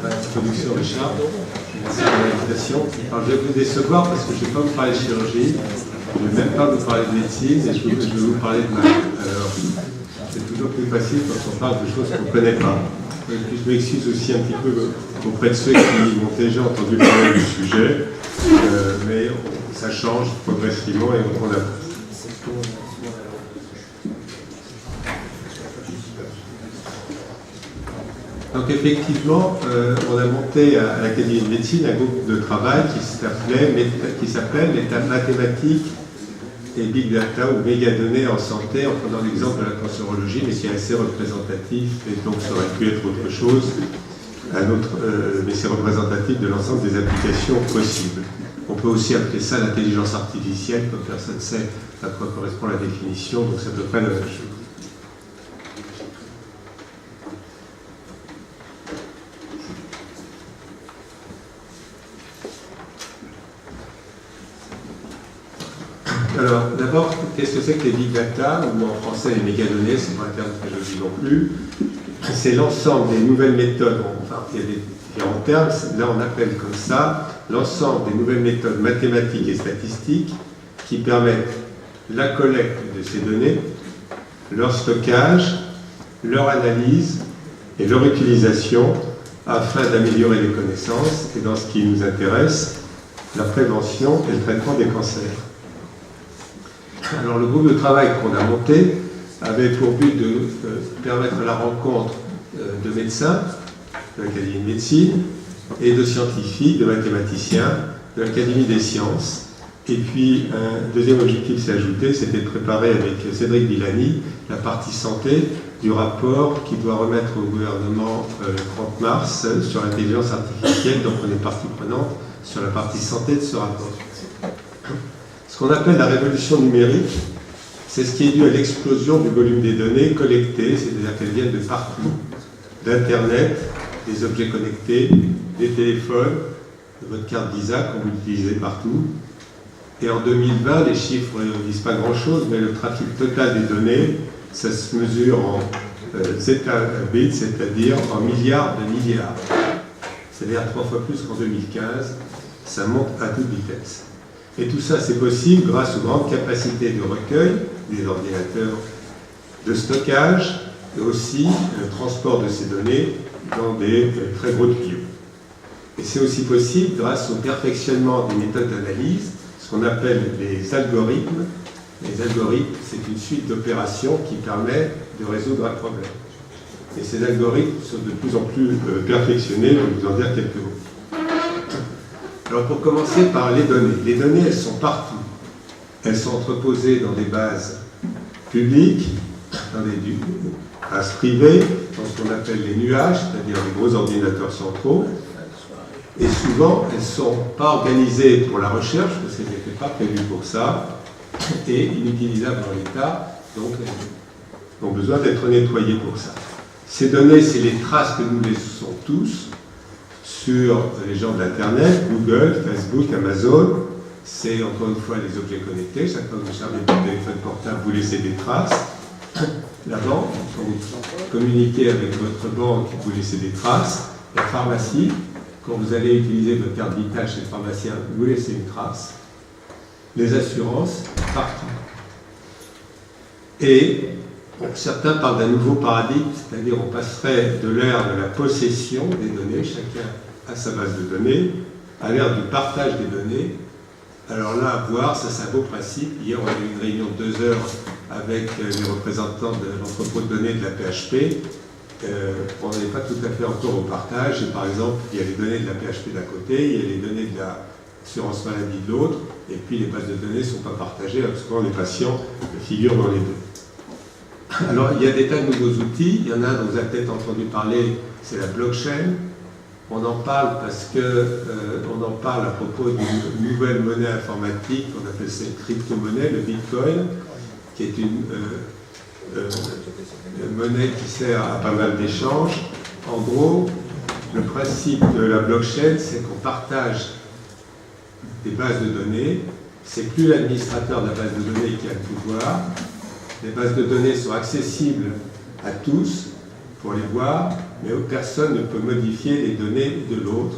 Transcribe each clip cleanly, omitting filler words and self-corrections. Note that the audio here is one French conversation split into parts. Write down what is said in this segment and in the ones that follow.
Introduction, Richard. Merci pour l'invitation. Alors, je vais vous décevoir parce que je ne vais pas vous parler de chirurgie, je ne vais même pas vous parler de médecine, et je vais vous parler de maths. Alors, c'est toujours plus facile quand on parle de choses qu'on ne connaît pas. Et puis, je m'excuse aussi un petit peu auprès de ceux qui ont déjà entendu parler du sujet, mais ça change progressivement et on apprend. Donc effectivement, on a monté à l'Académie de médecine un groupe de travail qui s'appelle Méta mathématiques et Big Data ou mégadonnées en santé, en prenant l'exemple de la cancérologie, mais qui est assez représentatif, et donc ça aurait pu être autre chose, mais c'est représentatif de l'ensemble des applications possibles. On peut aussi appeler ça l'intelligence artificielle, comme personne ne sait à quoi correspond la définition, donc c'est à peu près la même chose. Alors, d'abord, qu'est-ce que c'est que les big data, ou en français les mégadonnées, c'est pas un terme très joli non plus. C'est l'ensemble des nouvelles méthodes, enfin, il y a des différents termes, là on appelle comme ça, l'ensemble des nouvelles méthodes mathématiques et statistiques qui permettent la collecte de ces données, leur stockage, leur analyse et leur utilisation afin d'améliorer les connaissances et, dans ce qui nous intéresse, la prévention et le traitement des cancers. Alors, le groupe de travail qu'on a monté avait pour but de permettre la rencontre de médecins de l'Académie de médecine et de scientifiques, de mathématiciens, de l'Académie des sciences. Et puis, un deuxième objectif s'est ajouté, c'était de préparer avec Cédric Villani la partie santé du rapport qu'il doit remettre au gouvernement le 30 mars sur l'intelligence artificielle. Donc, on est partie prenante sur la partie santé de ce rapport. Ce qu'on appelle la révolution numérique, c'est ce qui est dû à l'explosion du volume des données collectées, c'est-à-dire qu'elles viennent de partout, d'Internet, des objets connectés, des téléphones, de votre carte Visa qu'on vous utilisez partout. Et en 2020, les chiffres ne disent pas grand-chose, mais le trafic total des données, ça se mesure en zettabytes, c'est-à-dire en milliards de milliards. C'est-à-dire 3 fois plus qu'en 2015, ça monte à toute vitesse. Et tout ça, c'est possible grâce aux grandes capacités de recueil des ordinateurs, de stockage, et aussi le transport de ces données dans des très gros tuyaux. Et c'est aussi possible grâce au perfectionnement des méthodes d'analyse, ce qu'on appelle les algorithmes. Les algorithmes, c'est une suite d'opérations qui permet de résoudre un problème. Et ces algorithmes sont de plus en plus perfectionnés, je vais vous en dire quelques mots. Alors pour commencer par les données elles sont partout. Elles sont entreposées dans des bases publiques, dans des bases privées, dans ce qu'on appelle les nuages, c'est-à-dire les gros ordinateurs centraux. Et souvent, elles ne sont pas organisées pour la recherche, parce qu'elles n'étaient pas prévues pour ça, et inutilisables dans l'état, donc elles ont besoin d'être nettoyées pour ça. Ces données, c'est les traces que nous laissons tous sur les gens de l'Internet, Google, Facebook, Amazon. C'est encore une fois les objets connectés. Chaque fois que vous servez votre téléphone portable, vous laissez des traces. La banque, quand vous communiquez avec votre banque, vous laissez des traces. La pharmacie, quand vous allez utiliser votre carte vitale chez le pharmacien, vous laissez une trace. Les assurances, partout. Et certains parlent d'un nouveau paradigme, c'est-à-dire on passerait de l'ère de la possession des données, chacun a sa base de données, à l'ère du partage des données. Alors là, à voir, ça c'est un beau principe. Hier, on a eu une réunion de 2 heures avec les représentants de l'entrepôt de données de la PHP. On n'est pas tout à fait encore au partage. Et par exemple, il y a les données de la PHP d'un côté, il y a les données de l'assurance maladie de l'autre, et puis les bases de données ne sont pas partagées, parce que souvent les patients figurent dans les deux. Alors, il y a des tas de nouveaux outils. Il y en a un dont vous avez peut-être entendu parler, c'est la blockchain. On en parle parce on en parle à propos d'une nouvelle monnaie informatique, on appelle ça une crypto-monnaie, le Bitcoin, qui est une monnaie qui sert à pas mal d'échanges. En gros, le principe de la blockchain, c'est qu'on partage des bases de données. C'est plus l'administrateur de la base de données qui a le pouvoir. Les bases de données sont accessibles à tous pour les voir, mais personne ne peut modifier les données de l'autre.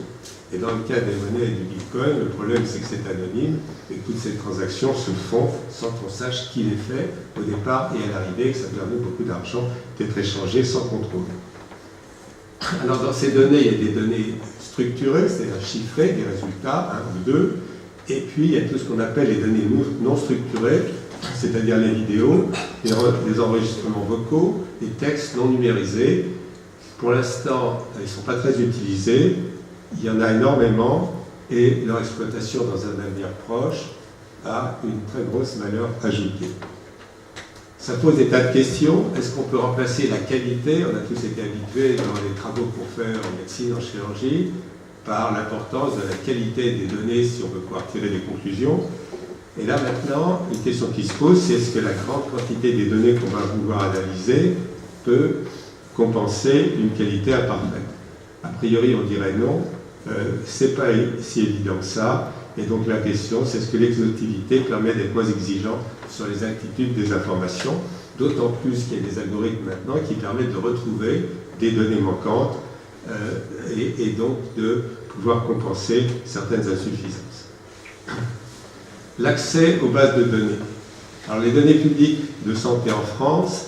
Et dans le cas des monnaies et du Bitcoin, le problème c'est que c'est anonyme et que toutes ces transactions se font sans qu'on sache qui les fait au départ et à l'arrivée, que ça permet beaucoup d'argent d'être échangé sans contrôle. Alors dans ces données, il y a des données structurées, c'est-à-dire chiffrées, des résultats, 1 ou 2, et puis il y a tout ce qu'on appelle les données non structurées, c'est-à-dire les vidéos, les enregistrements vocaux, les textes non numérisés. Pour l'instant, ils ne sont pas très utilisés. Il y en a énormément et leur exploitation dans un avenir proche a une très grosse valeur ajoutée. Ça pose des tas de questions. Est-ce qu'on peut remplacer la qualité? On a tous été habitués dans les travaux qu'on fait en médecine, en chirurgie, par l'importance de la qualité des données si on veut pouvoir tirer des conclusions. Et là maintenant, une question qui se pose, c'est est-ce que la grande quantité des données qu'on va vouloir analyser peut compenser une qualité imparfaite? A priori, on dirait non. C'est pas si évident que ça. Et donc la question, c'est est-ce que l'exhaustivité permet d'être moins exigeant sur les exactitudes des informations, d'autant plus qu'il y a des algorithmes maintenant qui permettent de retrouver des données manquantes et donc de pouvoir compenser certaines insuffisances. L'accès aux bases de données. Alors les données publiques de santé en France,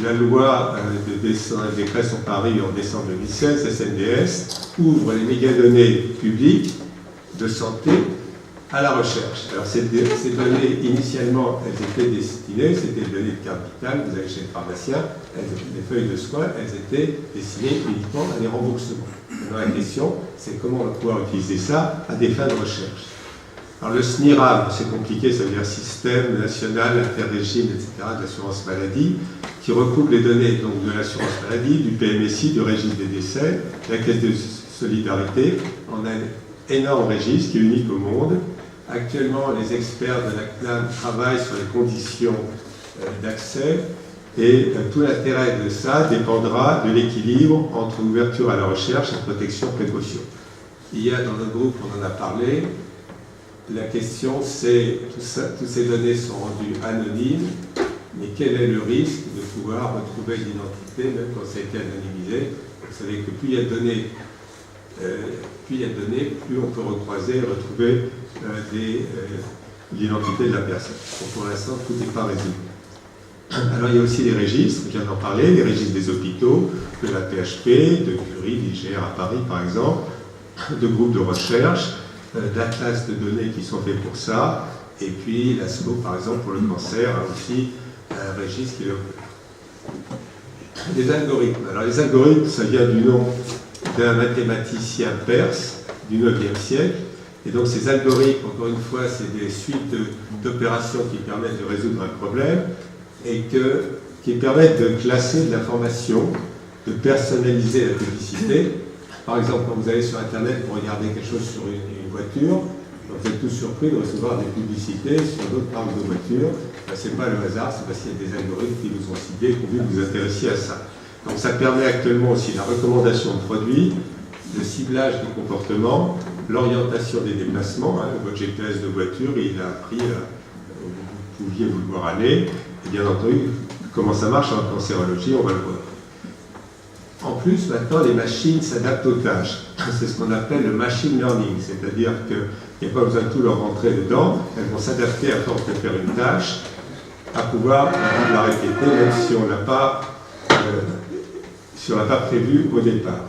la loi des décrets sont parus en décembre 2016, SNDS, ouvre les mégadonnées publiques de santé à la recherche. Alors ces données, initialement, elles étaient destinées, c'était des données de carte vitale, vous allez chez le pharmacien, les feuilles de soins, elles étaient destinées uniquement à des remboursements. Maintenant la question, c'est comment on va pouvoir utiliser ça à des fins de recherche. Alors le SNIRAM, c'est compliqué, ça veut dire Système National Interrégime, etc., de l'assurance maladie, qui recoupe les données donc, de l'assurance maladie, du PMSI, du registre des décès, de la caisse de solidarité. On a un énorme registre qui est unique au monde. Actuellement, les experts de la CNAM travaillent sur les conditions d'accès et tout l'intérêt de ça dépendra de l'équilibre entre ouverture à la recherche et protection précaution. Il y a dans notre groupe, on en a parlé, la question c'est, toutes ces données sont rendues anonymes, mais quel est le risque de pouvoir retrouver l'identité, même quand ça a été anonymisé? Vous savez que plus il y a de données, plus on peut recroiser et retrouver l'identité de la personne. Donc pour l'instant, tout n'est pas résolu. Alors il y a aussi les registres, je viens d'en parler, les registres des hôpitaux, de la PHP, de Curie, d'IGR à Paris par exemple, de groupes de recherche, d'atlas de données qui sont faits pour ça, et puis l'ASCO par exemple pour le cancer a aussi un registre qui le Les algorithmes. Alors les algorithmes, ça vient du nom d'un mathématicien perse du 9e siècle. Et donc ces algorithmes, encore une fois, c'est des suites d'opérations qui permettent de résoudre un problème et qui permettent de classer de l'information, de personnaliser la publicité. Par exemple, quand vous allez sur Internet pour regarder quelque chose sur une voiture, vous êtes tous surpris de recevoir des publicités sur d'autres marques de voitures. Ce n'est pas le hasard, c'est parce qu'il y a des algorithmes qui vous ont ciblé, qui ont vu que vous intéressiez à ça. Donc ça permet actuellement aussi la recommandation de produits, le ciblage des comportements, l'orientation des déplacements. Votre GPS de voiture, il a appris où vous pouviez vouloir aller. Et bien entendu, comment ça marche en cancérologie, on va le voir. En plus, maintenant, les machines s'adaptent aux tâches. C'est ce qu'on appelle le machine learning, c'est-à-dire qu'il n'y a pas besoin de tout leur rentrer dedans, elles vont s'adapter à force de faire une tâche, à pouvoir la répéter, même si on ne l'a pas, prévu au départ.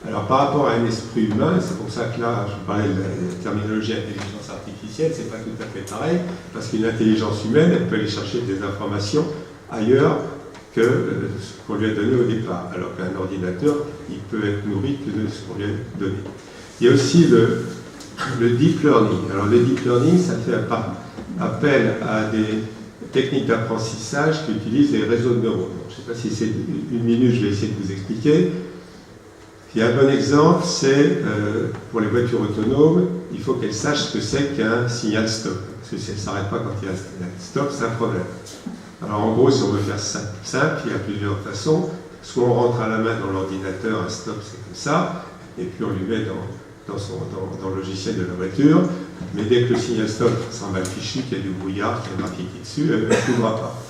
Alors, par rapport à un esprit humain, c'est pour ça que là, je parlais de la terminologie intelligence artificielle, c'est pas tout à fait pareil, parce qu'une intelligence humaine, elle peut aller chercher des informations ailleurs que ce qu'on lui a donné au départ, alors qu'un ordinateur, il peut être nourri que de ce qu'on lui a donné. Il y a aussi le deep learning. Alors le deep learning, ça fait appel à des techniques d'apprentissage qui utilisent les réseaux de neurones. Je ne sais pas si c'est une minute, je vais essayer de vous expliquer. Il y a un bon exemple, c'est pour les voitures autonomes, il faut qu'elles sachent ce que c'est qu'un signal stop. Parce que si elles ne s'arrêtent pas quand il y a un signal stop, c'est un problème. Alors en gros, si on veut faire simple, il y a plusieurs façons. Soit on rentre à la main dans l'ordinateur, un stop c'est comme ça, et puis on lui met dans le logiciel de la voiture, mais dès que le signal stop sera mal fichu, qu'il y a du brouillard, qu'il y a marqué qui dessus, elle ne trouvera pas.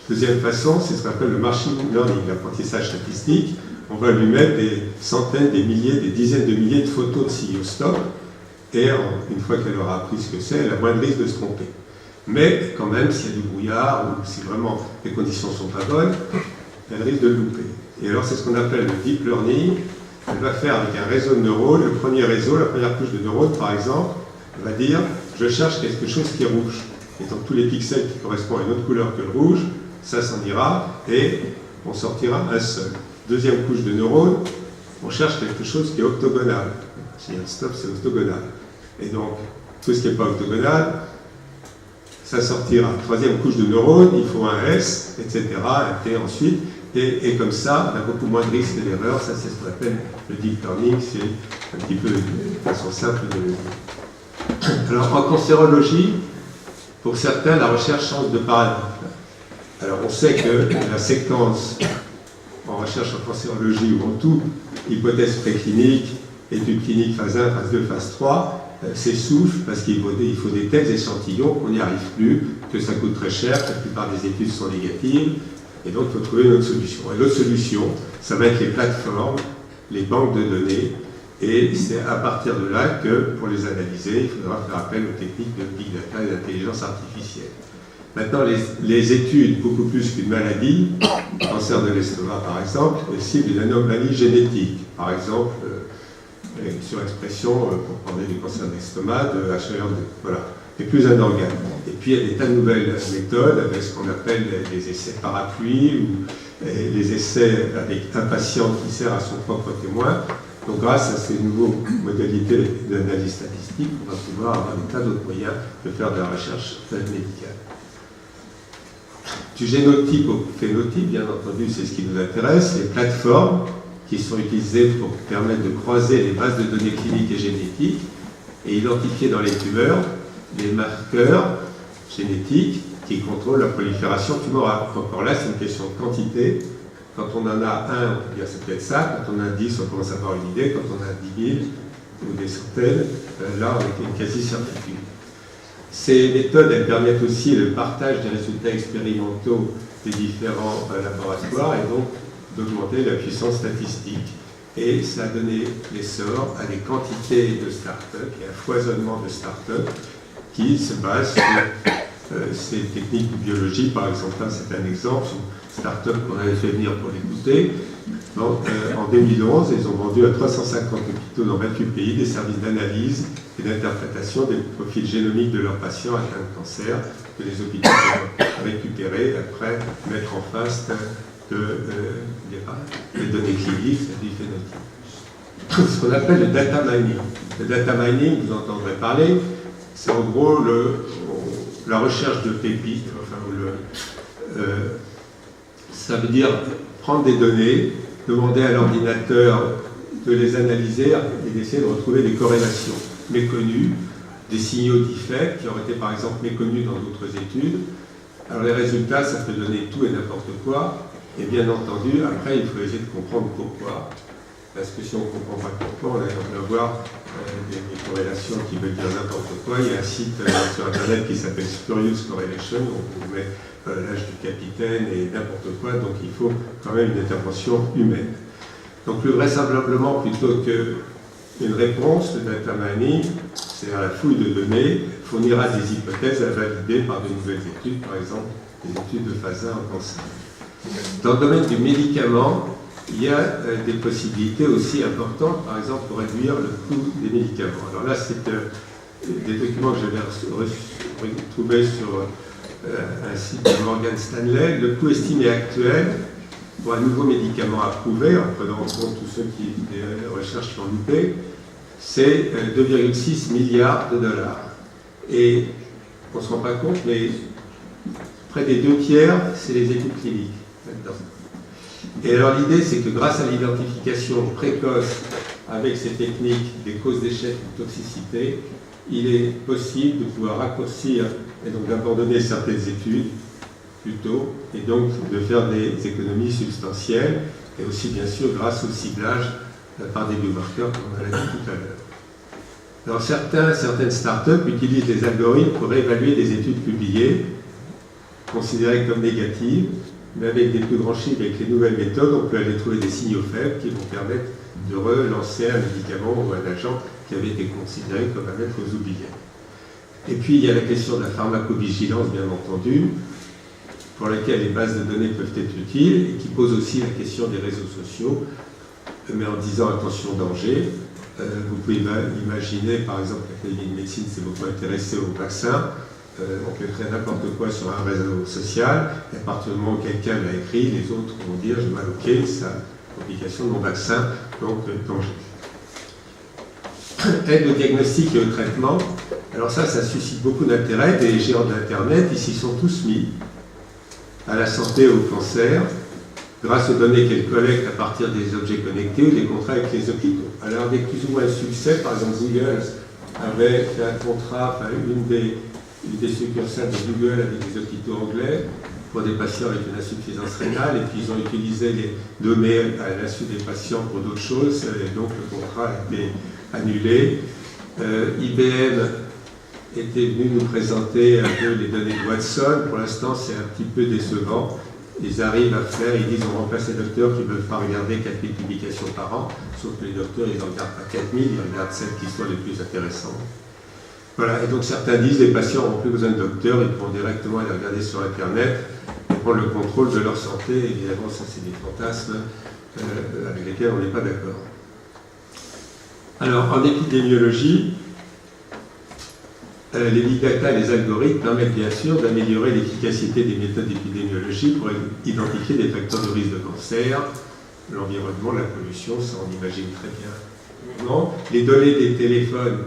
Deuxième façon, c'est ce qu'on appelle le machine learning, l'apprentissage statistique. on va lui mettre des centaines, des milliers, des dizaines de milliers de photos de ciliostome, et une fois qu'elle aura appris ce que c'est, elle a moins de risque de se tromper. Mais quand même, s'il y a du brouillard, ou si vraiment les conditions ne sont pas bonnes, elle risque de louper. Et alors c'est ce qu'on appelle le deep learning. Elle va faire avec un réseau de neurones, le premier réseau, la première couche de neurones par exemple, va dire je cherche quelque chose qui est rouge. Et donc tous les pixels qui correspondent à une autre couleur que le rouge, ça s'en ira et on sortira un seul. Deuxième couche de neurones, on cherche quelque chose qui est octogonal. Si un stop, c'est octogonal. Et donc tout ce qui n'est pas octogonal, ça sortira. Troisième couche de neurones, il faut un S, etc., un T ensuite. Et comme ça, on a beaucoup moins de risques d'erreur. Ça, c'est ce qu'on appelle le deep learning. C'est un petit peu une façon simple de le dire. Alors, en cancérologie, pour certains, la recherche change de paradigme. Alors, on sait que la séquence en recherche en cancérologie ou en tout, hypothèse préclinique, études cliniques phase 1, phase 2, phase 3, s'essouffle parce qu'il faut des tels échantillons qu'on n'y arrive plus, que ça coûte très cher, que la plupart des études sont négatives. Et donc, il faut trouver une autre solution. Et l'autre solution, ça va être les plateformes, les banques de données. Et c'est à partir de là que, pour les analyser, il faudra faire appel aux techniques de big data et d'intelligence artificielle. Maintenant, les études, beaucoup plus qu'une maladie, cancer de l'estomac par exemple, ciblent une anomalie génétique. Par exemple, surexpression, pour parler du cancer de l'estomac, de HER2. Voilà. Et plus un organe. Et puis il y a des tas de nouvelles méthodes avec ce qu'on appelle les essais parapluies ou les essais avec un patient qui sert à son propre témoin. Donc grâce à ces nouvelles modalités d'analyse statistique, on va pouvoir avoir des tas d'autres moyens de faire de la recherche médicale. Du génotype au phénotype, bien entendu, c'est ce qui nous intéresse. Les plateformes qui sont utilisées pour permettre de croiser les bases de données cliniques et génétiques et identifier dans les tumeurs les marqueurs génétiques qui contrôlent la prolifération tumorale. Encore là, c'est une question de quantité. Quand on en a un, on peut dire ça peut être ça. Quand on a 10, on commence à avoir une idée. Quand on a 10 000 ou des centaines, là, on a une quasi-certitude. Ces méthodes, elles permettent aussi le partage des résultats expérimentaux des différents laboratoires et donc d'augmenter la puissance statistique. Et ça a donné l'essor à des quantités de start-up et un foisonnement de start-up qui se basent sur ces techniques de biologie. Par exemple, là, c'est un exemple, une start-up qu'on avait fait venir pour l'écouter. En 2011, ils ont vendu à 350 hôpitaux dans 28 pays des services d'analyse et d'interprétation des profils génomiques de leurs patients atteints de cancer que les hôpitaux peuvent récupérer et après mettre en face des données cliniques, c'est-à-dire phénotypes. Ce qu'on appelle le data mining. Le data mining, vous entendrez parler, c'est en gros la recherche de pépites. Ça veut dire prendre des données, demander à l'ordinateur de les analyser et d'essayer de retrouver des corrélations méconnues, des signaux d'effet qui auraient été par exemple méconnus dans d'autres études. Alors les résultats, ça peut donner tout et n'importe quoi. Et bien entendu, après, il faut essayer de comprendre pourquoi. Parce que si on ne comprend pas pourquoi, on va avoir des corrélations qui veulent dire n'importe quoi. Il y a un site sur Internet qui s'appelle Spurious Correlation, où on met l'âge du capitaine et n'importe quoi. Donc il faut quand même une intervention humaine. Donc plus vraisemblablement, plutôt qu'une réponse, le data mining, c'est à la fouille de données, fournira des hypothèses à valider par de nouvelles études, par exemple des études de phase 1 en cancer. Dans le domaine du médicament, il y a des possibilités aussi importantes, par exemple pour réduire le coût des médicaments. Alors là, c'est des documents que j'avais retrouvés sur un site de Morgan Stanley. Le coût estimé actuel pour un nouveau médicament approuvé, en prenant en compte tous ceux qui des recherches qui ont loupé, c'est 2,6 milliards de dollars. Et on ne se rend pas compte, mais près des 2 tiers, c'est les études cliniques là-dedans. Et alors l'idée, c'est que grâce à l'identification précoce avec ces techniques des causes d'échec ou de toxicité, il est possible de pouvoir raccourcir et donc d'abandonner certaines études plus tôt et donc de faire des économies substantielles et aussi bien sûr grâce au ciblage par des biomarqueurs comme on l'a dit tout à l'heure. Alors certaines startups utilisent des algorithmes pour évaluer des études publiées, considérées comme négatives, mais avec des plus grands chiffres, avec les nouvelles méthodes, on peut aller trouver des signaux faibles qui vont permettre de relancer un médicament ou un agent qui avait été considéré comme un mettre aux oubliettes. Et puis il y a la question de la pharmacovigilance, bien entendu, pour laquelle les bases de données peuvent être utiles, et qui pose aussi la question des réseaux sociaux, mais en disant attention danger. Vous pouvez imaginer, par exemple, l'Académie de médecine s'est beaucoup intéressée au vaccin. On peut faire n'importe quoi sur un réseau social, et à partir du moment où quelqu'un l'a écrit, les autres vont dire je mal ok, ça complication de mon vaccin, donc danger. Aide au diagnostic et au traitement. Alors ça suscite beaucoup d'intérêt. Les géants de l'Internet, ils s'y sont tous mis. À la santé, au cancer, grâce aux données qu'elle collecte à partir des objets connectés ou des contrats avec les hôpitaux. Alors avec plus ou moins de succès, par exemple Google avait fait un contrat, enfin une des succursales de Google avec des hôpitaux anglais pour des patients avec une insuffisance rénale, et puis ils ont utilisé les données à l'insu des patients pour d'autres choses, et donc le contrat a été annulé. IBM était venu nous présenter un peu les données de Watson. Pour l'instant, c'est un petit peu décevant. Ils arrivent à faire, ils disent on remplace les docteurs qui ne veulent pas regarder 4000 publications par an, sauf que les docteurs, ils n'en regardent pas 4000, ils regardent celles qui soient les plus intéressantes. Voilà, et donc certains disent les patients n'ont plus besoin de docteurs, ils pourront directement aller regarder sur Internet et prendre le contrôle de leur santé. Évidemment, ça c'est des fantasmes avec lesquels on n'est pas d'accord. Alors, en épidémiologie, les big data et les algorithmes permettent bien sûr d'améliorer l'efficacité des méthodes d'épidémiologie pour identifier des facteurs de risque de cancer, l'environnement, la pollution, ça on imagine très bien. Non, les données des téléphones,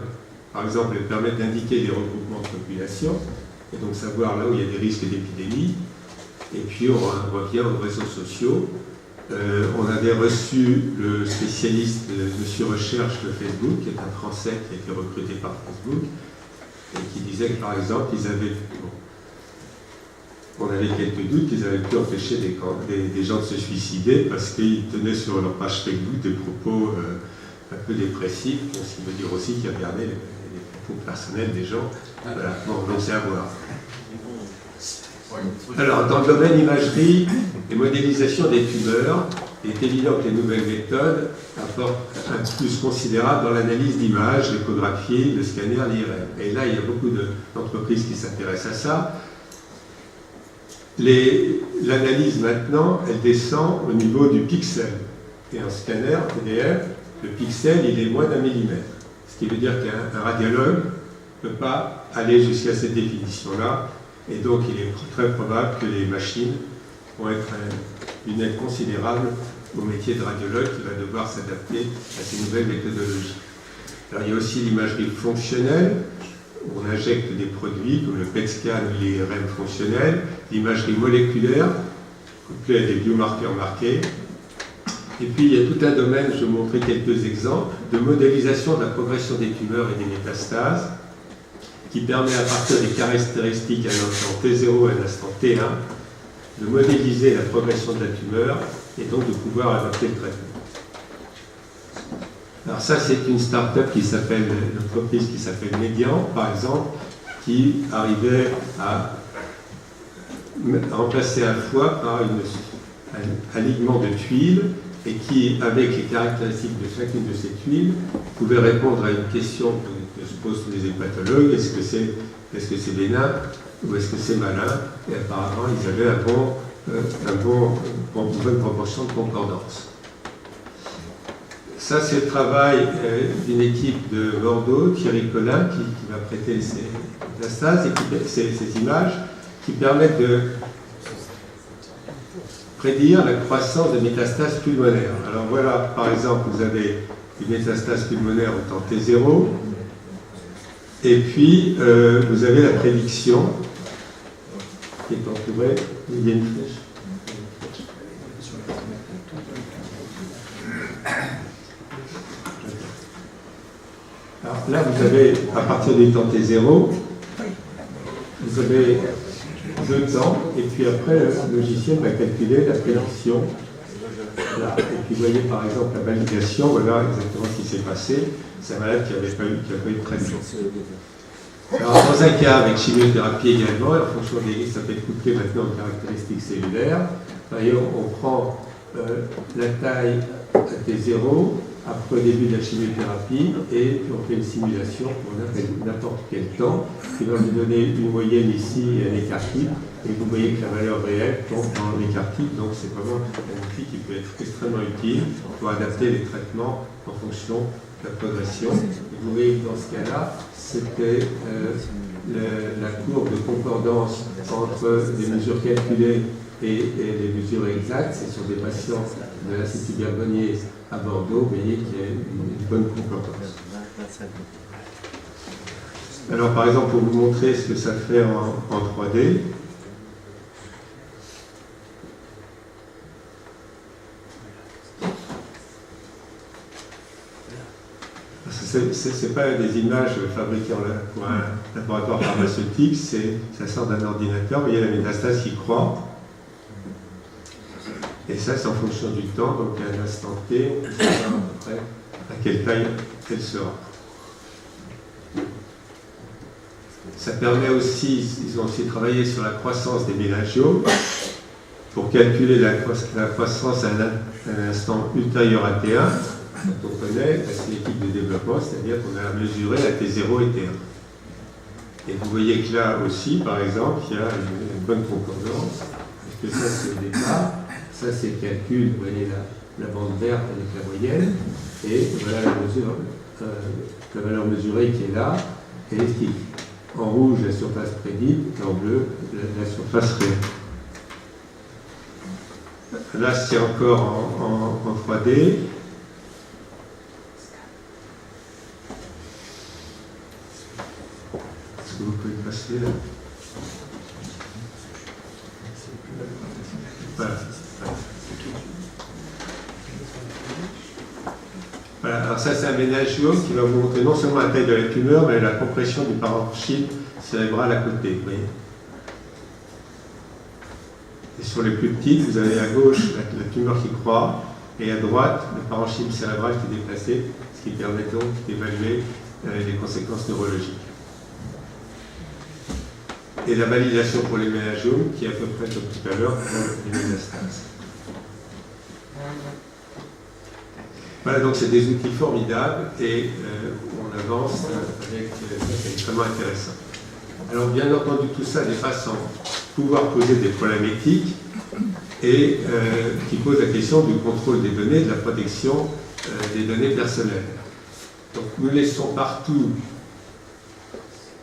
par exemple, elles permettent d'indiquer les regroupements de population, et donc savoir là où il y a des risques d'épidémie. Et puis on revient aux réseaux sociaux. On avait reçu le spécialiste de Monsieur Recherche de Facebook, qui est un Français qui a été recruté par Facebook, et qui disait que par exemple, on avait quelques doutes qu'ils avaient pu empêcher des gens de se suicider parce qu'ils tenaient sur leur page Facebook des propos un peu dépressifs, ce qui veut dire aussi qu'ils regardaient les propos personnels des gens. Voilà, bon, donc c'est à voir. Alors, dans le domaine imagerie et modélisation des tumeurs, il est évident que les nouvelles méthodes apportent un plus considérable dans l'analyse d'images, l'échographie, le scanner, l'IRM. Et là, il y a beaucoup d'entreprises qui s'intéressent à ça. L'analyse maintenant, elle descend au niveau du pixel. Et en scanner, PDF, le pixel, il est moins d'1 millimètre. Ce qui veut dire qu'un radiologue ne peut pas aller jusqu'à cette définition-là. Et donc, il est très probable que les machines vont être une aide considérable au métier de radiologue qui va devoir s'adapter à ces nouvelles méthodologies. Alors, il y a aussi l'imagerie fonctionnelle, où on injecte des produits comme le PET scan ou l'IRM fonctionnel, l'imagerie moléculaire, couplée à des biomarqueurs marqués. Et puis, il y a tout un domaine, je vais vous montrer quelques exemples, de modélisation de la progression des tumeurs et des métastases, qui permet à partir des caractéristiques à l'instant T0 et à l'instant T1 de modéliser la progression de la tumeur et donc de pouvoir adapter le traitement. Alors ça, c'est une start-up qui s'appelle, une entreprise qui s'appelle Median, par exemple, qui arrivait à remplacer un foie par un alignement de tuiles et qui, avec les caractéristiques de chacune de ces tuiles, pouvait répondre à une question que se posent tous les hépatologues: est-ce que c'est bénin ou est-ce que c'est malin? Et apparemment, ils avaient une bonne proportion de concordance. Ça, c'est le travail d'une équipe de Bordeaux, Thierry Collin, qui m'a prêté ces métastases et ces images qui permettent de prédire la croissance des métastases pulmonaires. Alors voilà, par exemple, vous avez une métastase pulmonaire au temps T0, et puis vous avez la prédiction qui est entourée. Il y a une flèche. Alors là, vous avez, à partir du temps T0, vous avez 2 temps, et puis après, le logiciel va calculer la prédiction. Là. Et puis, vous voyez par exemple la validation, voilà exactement ce qui s'est passé. C'est un malade qui n'avait pas eu de traitement. Alors, dans un cas avec chimiothérapie également, en fonction des risques, ça peut être couplé maintenant aux caractéristiques cellulaires. D'ailleurs, on prend la taille à T0 après le début de la chimiothérapie et puis on fait une simulation pour n'importe quel temps qui va nous donner une moyenne ici et un écart type. Et vous voyez que la valeur réelle tombe dans l'écart type, donc c'est vraiment un outil qui peut être extrêmement utile pour adapter les traitements en fonction de la progression. Et vous voyez que dans ce cas-là, c'était la courbe de concordance entre les mesures calculées et les mesures exactes. C'est sur des patients de l'Institut Garbonnier à Bordeaux, vous voyez qu'il y a une bonne concordance. Alors par exemple, pour vous montrer ce que ça fait en 3D, ce n'est pas des images fabriquées pour un laboratoire pharmaceutique, ça sort d'un ordinateur, vous voyez la métastase qui croît. Et ça, c'est en fonction du temps, donc à un instant T, on peut savoir à peu près à quelle taille elle sera. Ça permet aussi, ils ont aussi travaillé sur la croissance des méningiomes pour calculer la croissance à un instant ultérieur à T1. On connaît la cinétique de développement, c'est-à-dire qu'on a mesuré à T0 et T1. Et vous voyez que là aussi, par exemple, il y a une bonne concordance, parce que ça c'est le départ, ça c'est le calcul, vous voyez la bande verte avec la moyenne, et voilà la valeur mesurée qui est là, et en rouge la surface prédite, et en bleu la surface réelle. Là c'est encore en 3D. Vous pouvez passer là. Voilà. Voilà. Alors ça c'est un méningiome qui va vous montrer non seulement la taille de la tumeur, mais la compression du parenchyme cérébral à côté. Vous voyez. Et sur les plus petites, vous avez à gauche la tumeur qui croît, et à droite le parenchyme cérébral qui est déplacé, ce qui permet donc d'évaluer les conséquences neurologiques. Et la validation pour les méningiomes, qui est à peu près comme tout à l'heure pour les métastases. Voilà, donc c'est des outils formidables et on avance avec ça, c'est extrêmement intéressant. Alors bien entendu, tout ça n'est pas sans pouvoir poser des problèmes éthiques et qui posent la question du contrôle des données, de la protection des données personnelles. Donc nous laissons partout,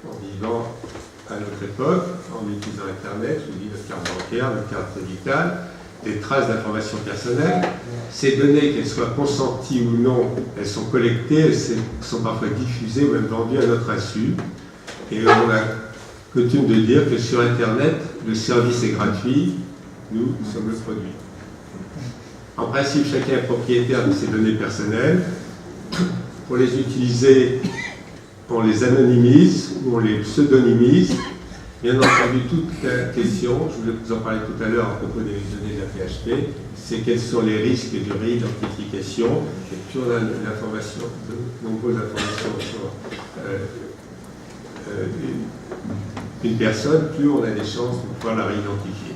en vivant à notre époque, en utilisant Internet, je vous dis notre carte bancaire, notre carte vitale, des traces d'informations personnelles. Ces données, qu'elles soient consenties ou non, elles sont collectées, elles sont parfois diffusées ou même vendues à notre insu. Et on a coutume de dire que sur Internet, le service est gratuit, nous sommes le produit. En principe, chacun est propriétaire de ses données personnelles. Pour les utiliser, on les anonymise ou on les pseudonymise. Bien entendu, toute la question, je voulais vous en parler tout à l'heure à propos des données de la PHP, c'est quels sont les risques de réidentification. Et plus on a l'information, de nombreuses informations sur une personne, plus on a des chances de pouvoir la réidentifier.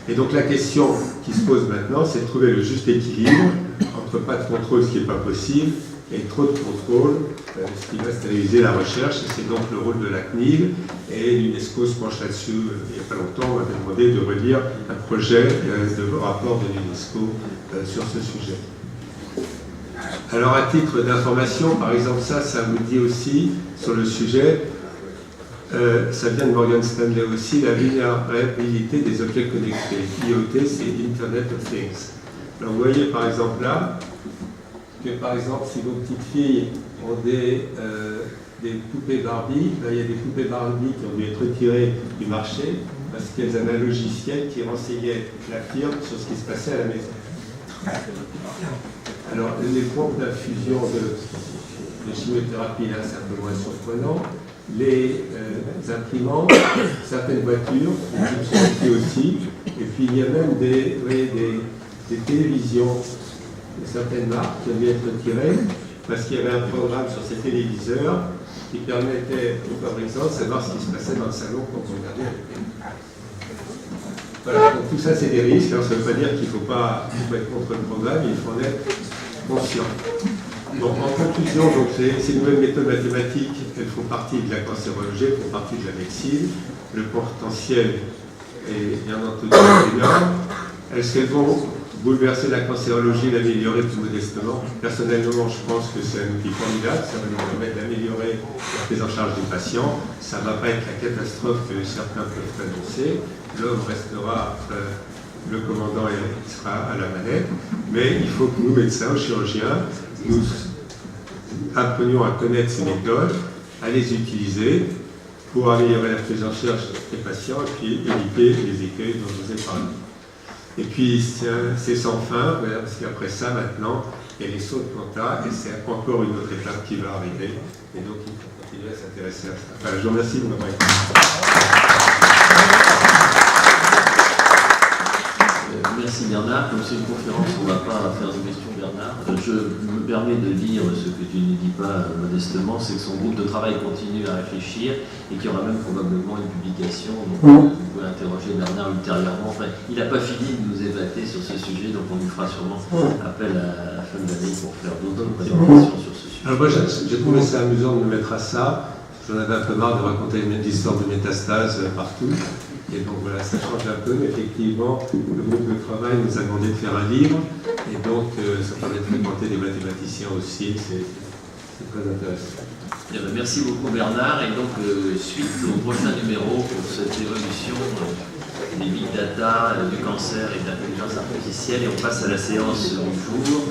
Et donc la question qui se pose maintenant, c'est de trouver le juste équilibre entre pas de contrôle, ce qui n'est pas possible, et trop de contrôle, ce qui va stériliser la recherche, et c'est donc le rôle de la CNIL, et l'UNESCO se penche là-dessus il n'y a pas longtemps, on m'avait demandé de relire un projet de rapport de l'UNESCO sur ce sujet. Alors à titre d'information, par exemple ça vous dit aussi sur le sujet, ça vient de Morgan Stanley aussi, la vulnérabilité des objets connectés. IoT, c'est Internet of Things. Alors vous voyez par exemple là, que par exemple si vos petites filles ont des poupées Barbie, là, il y a des poupées Barbie qui ont dû être retirées du marché parce qu'elles avaient un logiciel qui renseignait la firme sur ce qui se passait à la maison. Alors les pompes d'infusion de chimiothérapie, là c'est un peu moins surprenant. Les imprimantes, certaines voitures, les types aussi, et puis il y a même des télévisions de certaines marques qui ont dû être retirées parce qu'il y avait un programme sur ces téléviseurs qui permettait aux fabricants de savoir ce qui se passait dans le salon quand on regardait la télé. Voilà, donc tout ça c'est des risques, alors ça ne veut pas dire qu'il ne faut pas être contre le programme, il faut en être conscient. Donc en conclusion, donc, ces nouvelles méthodes mathématiques, elles font partie de la cancérologie, elles font partie de la médecine, le potentiel est bien entendu énorme. Est-ce qu'elles vont bouleverser la cancérologie, l'améliorer plus modestement? Personnellement, je pense que c'est un outil formidable, ça va nous permettre d'améliorer la prise en charge des patients. Ça ne va pas être la catastrophe que certains peuvent annoncer. L'homme restera le commandant et sera à la manette, mais il faut que nous, médecins, chirurgiens, nous apprenions à connaître ces méthodes, à les utiliser pour améliorer la prise en charge des patients et puis éviter les écueils dont je vous ai parlé. Et puis c'est sans fin, parce qu'après ça, maintenant, il y a les sauts de quota et c'est encore une autre étape qui va arriver. Et donc, il faut continuer à s'intéresser à ça. Enfin, je vous remercie de m'avoir écouté. Merci Bernard. Comme c'est une conférence, on ne va pas faire de questions, Bernard. Je me permets de dire ce que tu ne dis pas modestement, c'est que son groupe de travail continue à réfléchir et qu'il y aura même probablement une publication. Donc vous pouvez interroger Bernard ultérieurement. Enfin, il n'a pas fini de nous évater sur ce sujet, donc on lui fera sûrement appel à la fin de l'année pour faire d'autres présentations sur ce sujet. Alors moi, j'ai trouvé ça amusant de me mettre à ça. J'en avais un peu marre de raconter une histoire de métastases partout. Et donc voilà, ça change un peu, mais effectivement, le groupe de travail nous a demandé de faire un livre, et donc ça permet de fréquenter des mathématiciens aussi, c'est très intéressant. Bien, merci beaucoup Bernard, et donc suite au prochain numéro pour cette évolution des big data, du cancer et de l'intelligence artificielle, et on passe à la séance du jour.